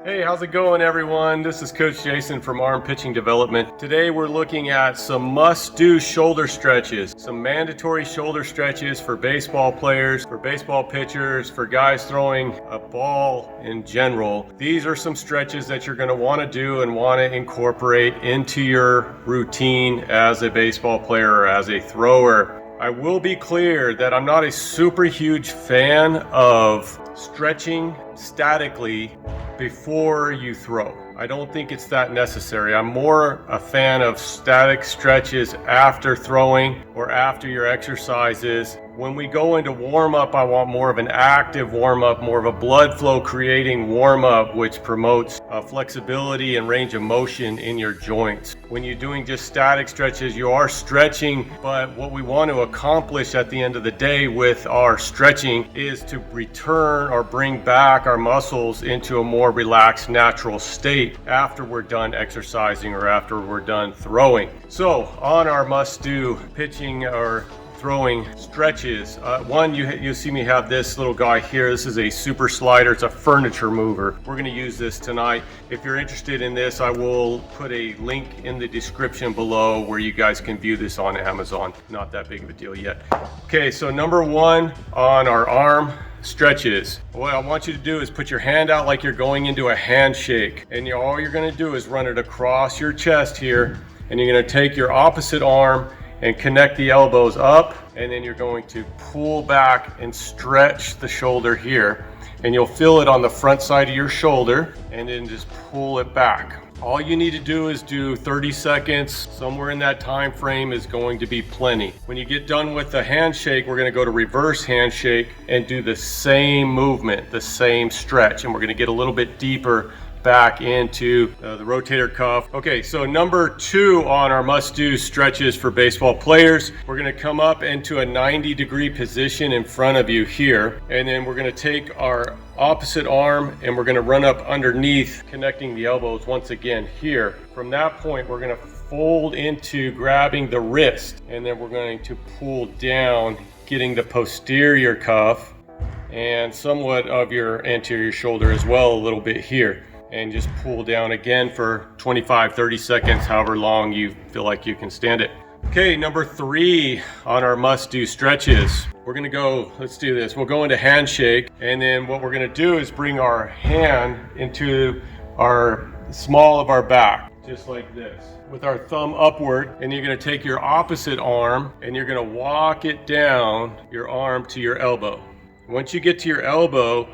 Hey, how's it going, everyone? This is Coach Jason from Arm Pitching Development. Today we're looking at some must-do shoulder stretches, some mandatory shoulder stretches for baseball players, for baseball pitchers, for guys throwing a ball in general. These are some stretches that you're going to want to do and want to incorporate into your routine as a baseball player or as a thrower. I will be clear that I'm not a super huge fan of stretching statically before you throw. I don't think it's that necessary. I'm more a fan of static stretches after throwing or after your exercises. When we go into warm-up, I want more of an active warm-up, more of a blood flow creating warm-up, which promotes flexibility and range of motion in your joints. When you're doing just static stretches, you are stretching, but what we want to accomplish at the end of the day with our stretching is to return or bring back our muscles into a more relaxed, natural state after we're done exercising or after we're done throwing. So on our must-do pitching or throwing stretches, you see me have this little guy here. This is a super slider. It's a furniture mover. We're going to use this tonight. If you're interested in this, I will put a link in the description below where you guys can view this on Amazon. Not that big of a deal yet. Okay, so number one on our arm stretches, what I want you to do is put your hand out like you're going into a handshake, and all you're going to do is run it across your chest here, and you're going to take your opposite arm and connect the elbows up, and then you're going to pull back and stretch the shoulder here, and you'll feel it on the front side of your shoulder, and then just pull it back. All you need to do is do 30 seconds. Somewhere in that time frame is going to be plenty. When you get done with the handshake, we're going to go to reverse handshake and do the same movement, the same stretch, and we're going to get a little bit deeper back into the rotator cuff. Okay, so number two on our must-do stretches for baseball players, we're going to come up into a 90-degree position in front of you here, and then we're going to take our opposite arm and we're going to run up underneath, connecting the elbows once again here. From that point, we're going to fold into grabbing the wrist, and then we're going to pull down, getting the posterior cuff and somewhat of your anterior shoulder as well, a little bit here, and just pull down again for 25-30 seconds, however long you feel like you can stand it. Okay, number three on our must-do stretches, we're going to go, let's do this, we'll go into handshake, and then what we're going to do is bring our hand into our small of our back, just like this, with our thumb upward, and you're going to take your opposite arm and you're going to walk it down your arm to your elbow. Once you get to your elbow,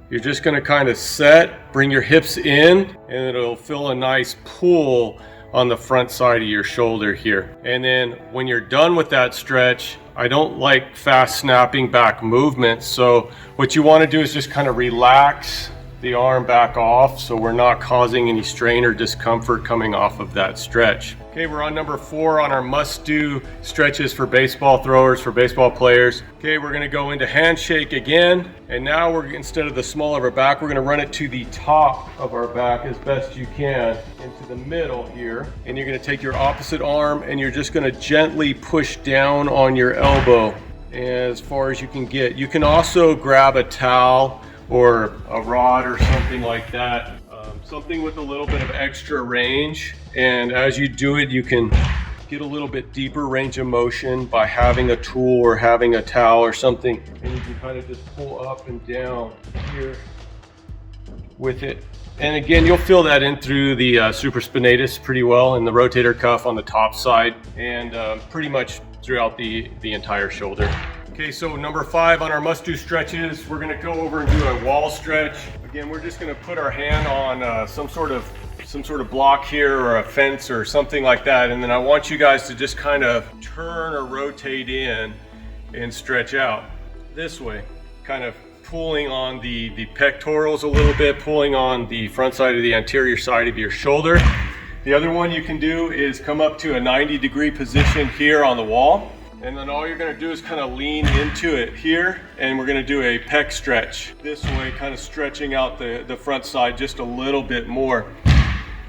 you're just going to kind of set, bring your hips in, and it'll feel a nice pull on the front side of your shoulder here. And then when you're done with that stretch, I don't like fast snapping back movements. So what you want to do is just kind of relax the arm back off so we're not causing any strain or discomfort coming off of that stretch. Okay, we're on number four on our must-do stretches for baseball throwers, for baseball players. Okay, we're going to go into handshake again, and now we're, instead of the small of our back, we're going to run it to the top of our back as best you can into the middle here, and you're going to take your opposite arm and you're just going to gently push down on your elbow as far as you can get. You can also grab a towel or a rod or something like that, something with a little bit of extra range, and as you do it you can get a little bit deeper range of motion by having a tool or having a towel or something, and you can kind of just pull up and down here with it. And again, you'll feel that in through the supraspinatus pretty well, and the rotator cuff on the top side, and pretty much throughout the entire shoulder. Okay, so number five on our must-do stretches, we're going to go over and do a wall stretch. Again, we're just going to put our hand on some sort of block here or a fence or something like that, and then I want you guys to just kind of turn or rotate in and stretch out this way, kind of pulling on the pectorals a little bit, pulling on the front side of the anterior side of your shoulder. The other one you can do is come up to a 90-degree position here on the wall. And then all you're going to do is kind of lean into it here, and we're going to do a pec stretch this way, kind of stretching out the front side just a little bit more.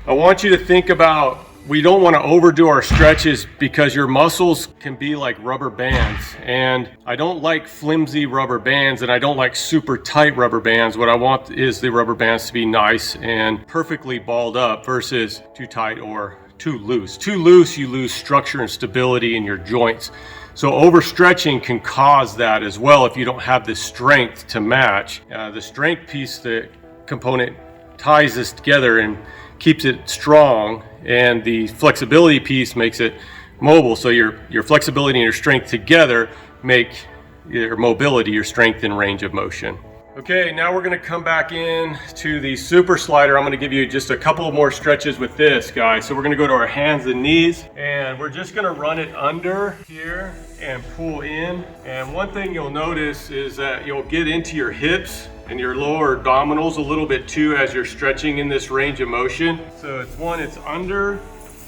I want you to think about we don't want to overdo our stretches because your muscles can be like rubber bands, and I don't like flimsy rubber bands, and I don't like super tight rubber bands. What I want is the rubber bands to be nice and perfectly balled up versus too tight or too loose. Too loose, you lose structure and stability in your joints. So overstretching can cause that as well if you don't have the strength to match. The strength piece, the component, ties this together and keeps it strong, and the flexibility piece makes it mobile. So your flexibility and your strength together make your mobility, your strength and range of motion. Okay, now we're gonna come back in to the super slider. I'm gonna give you just a couple more stretches with this, guys. So we're gonna go to our hands and knees, and we're just gonna run it under here and pull in. And one thing you'll notice is that you'll get into your hips and your lower abdominals a little bit too as you're stretching in this range of motion. So it's under,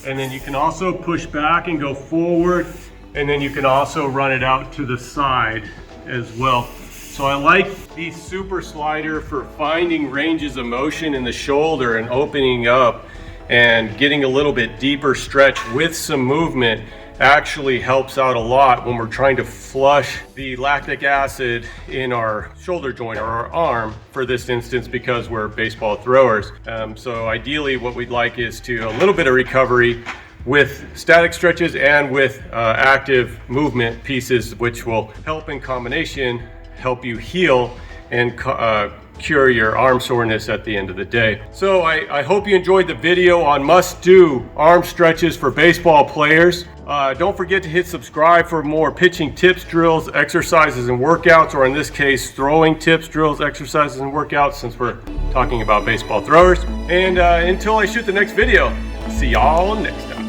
and then you can also push back and go forward, and then you can also run it out to the side as well. So I like the super slider for finding ranges of motion in the shoulder and opening up and getting a little bit deeper stretch with some movement. Actually helps out a lot when we're trying to flush the lactic acid in our shoulder joint or our arm, for this instance, because we're baseball throwers. So ideally what we'd like is to a little bit of recovery with static stretches and with active movement pieces, which will help in combination help you heal and cure your arm soreness at the end of the day. So I hope you enjoyed the video on must-do arm stretches for baseball players. Don't forget to hit subscribe for more pitching tips, drills, exercises, and workouts, or in this case, throwing tips, drills, exercises, and workouts, since we're talking about baseball throwers. And until I shoot the next video, see y'all next time.